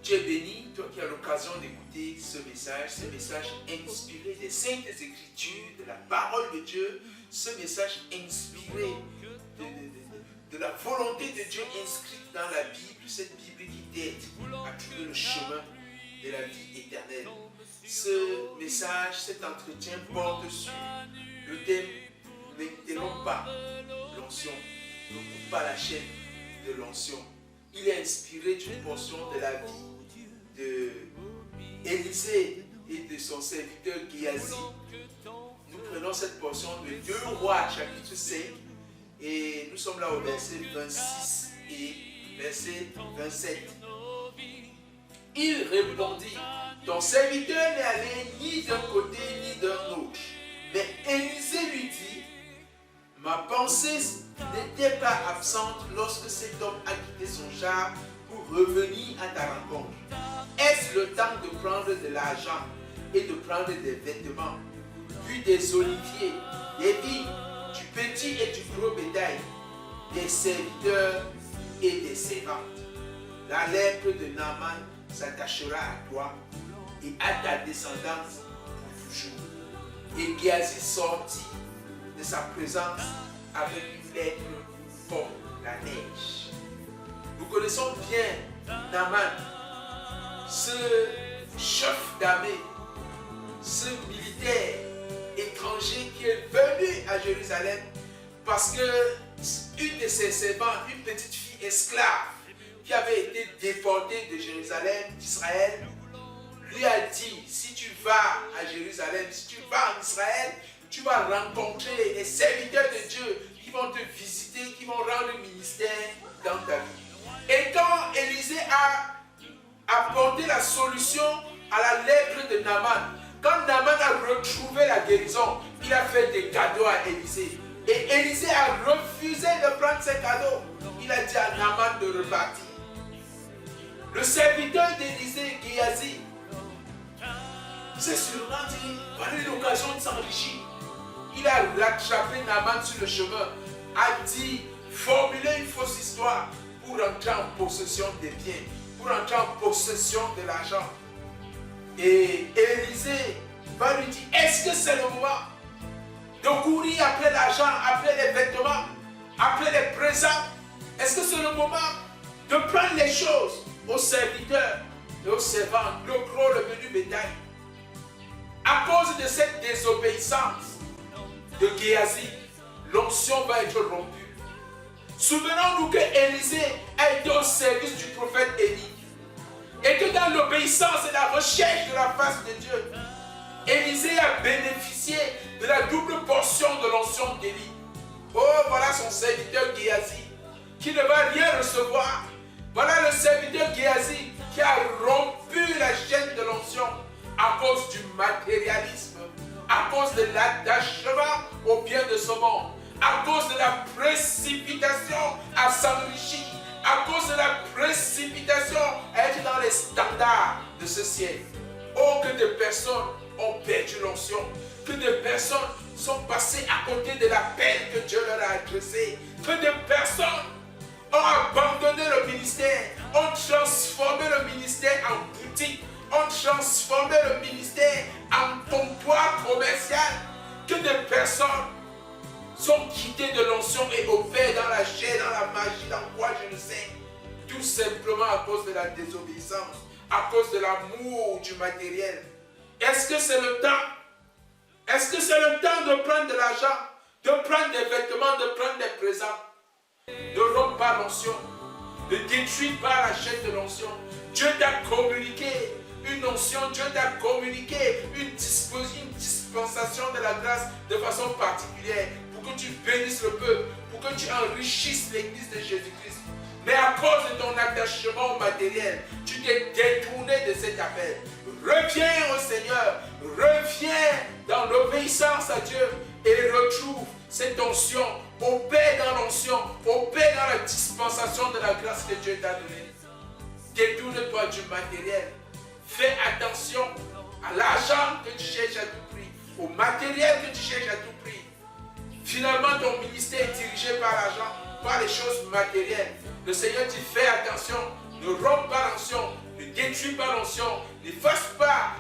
Tu es béni, toi qui as l'occasion d'écouter ce message inspiré des Saintes Écritures, de la parole de Dieu, ce message inspiré de la volonté de Dieu inscrite dans la Bible, cette Bible qui t'aide à trouver le chemin de la vie éternelle. Ce message, cet entretien porte sur le thème « N'interromps pas l'onction, ne coupe pas la chaîne de l'onction ». Il est inspiré d'une portion de la vie de Élisée et de son serviteur Géasi. Nous prenons cette portion de 2 Rois chapitre 5 et nous sommes là au verset 26 et verset 27. Il répondit, ton serviteur n'est allé ni d'un côté ni d'un autre. Mais Élisée lui dit, ma pensée n'était pas absente lorsque cet homme a quitté son char pour revenir à ta rencontre. Est-ce le temps de prendre de l'argent et de prendre des vêtements, puis des oliviers, des vignes, du petit et du gros bétail, des serviteurs et des servantes? La lèpre de Naaman s'attachera à toi et à ta descendance pour toujours. Et Géasi sortit de sa présence avec une lèpre comme la neige. Nous connaissons bien Naaman, ce chef d'armée, ce militaire étranger qui est venu à Jérusalem parce que une de ses servantes, une petite fille esclave qui avait été déportée de Jérusalem, d'Israël, lui a dit, si tu vas à Jérusalem, si tu vas en Israël, tu vas rencontrer les serviteurs de Dieu qui vont te visiter, qui vont rendre ministère dans ta vie. Et quand Élisée a apporté la solution à la lèpre de Naaman, quand Naaman a retrouvé la guérison, il a fait des cadeaux à Élisée. Et Élisée a refusé de prendre ces cadeaux. Il a dit à Naaman de repartir. Le serviteur d'Élisée, Géasi, s'est sûrement dit, voilà une occasion de s'enrichir. Il a rattrapé Naaman sur le chemin, a dit, formulé une fausse histoire pour entrer en possession des biens, pour entrer en possession de l'argent. Et Élisée va lui dire, est-ce que c'est le moment de courir après l'argent, après les vêtements, après les présents? Est-ce que c'est le moment de prendre les choses aux serviteurs et aux servants, le gros, le menu bétail? À cause de cette désobéissance de Géasi, l'onction va être rompue. Souvenons-nous que Élisée a été au service du prophète Élie. Et que dans l'obéissance et la recherche de la face de Dieu, Élisée a bénéficié de la double portion de l'onction d'Élie. Oh, voilà son serviteur Géasi, qui ne va rien recevoir. Voilà le serviteur Géasi qui a rompu la chaîne de l'onction à cause du matérialisme, à cause de l'attachement au bien de ce monde, à cause de la précipitation à s'enrichir, à cause de la précipitation à être dans les standards de ce siècle. Oh, que des personnes ont perdu l'onction, que des personnes sont passées à côté de l'appel que Dieu leur a adressé, que des personnes ont abandonné le ministère, ont transformé le ministère en boutique, ont transformé le ministère en comptoir commercial, que des personnes sont quittées de l'onction et opèrent dans la chair, dans la magie, dans quoi je ne sais, tout simplement à cause de la désobéissance, à cause de l'amour du matériel. Est-ce que c'est le temps? Est-ce que c'est le temps de prendre de l'argent, de prendre des vêtements, de prendre des présents? Ne romps pas l'onction, ne détruis pas la chaîne de l'onction. Dieu t'a communiqué une onction, Dieu t'a communiqué une dispensation de la grâce de façon particulière pour que tu bénisses le peuple, pour que tu enrichisses l'église de Jésus-Christ. Mais à cause de ton attachement au matériel, tu t'es détourné de cet appel. Reviens au Seigneur, reviens dans l'obéissance à Dieu et retrouve cette onction, opère dans l'onction, opère dans la dispensation de la grâce que Dieu t'a donnée. Détourne-toi du matériel. Fais attention à l'argent que tu cherches à tout prix, au matériel que tu cherches à tout prix. Finalement, ton ministère est dirigé par l'argent, par les choses matérielles. Le Seigneur dit, fais attention, ne romps pas l'onction, ne détruis pas l'onction, n'efface pas,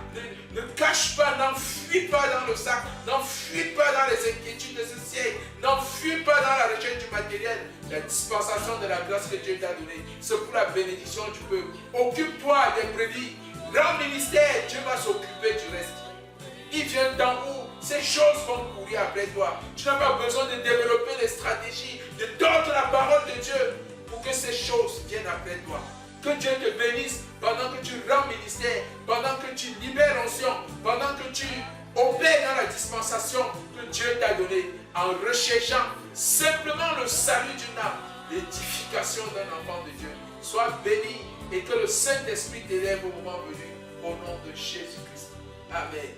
ne cache pas, n'enfuis pas dans le sac, n'enfuis pas dans les inquiétudes de ce siècle, n'enfuis pas dans la recherche du matériel. La dispensation de la grâce que Dieu t'a donnée, c'est pour la bénédiction du peuple. Occupe-toi des brebis, rends ministère, Dieu va s'occuper du reste. Il vient d'en haut, ces choses vont courir après toi. Tu n'as pas besoin de développer des stratégies, de tordre la parole de Dieu pour que ces choses viennent après toi. Que Dieu te bénisse pendant que tu rends ministère, pendant que tu libères l'onction, pendant que tu opères dans la dispensation que Dieu t'a donnée, en recherchant simplement le salut d'une âme, l'édification d'un enfant de Dieu. Sois béni et que le Saint-Esprit t'élève au moment venu, au nom de Jésus-Christ. Amen.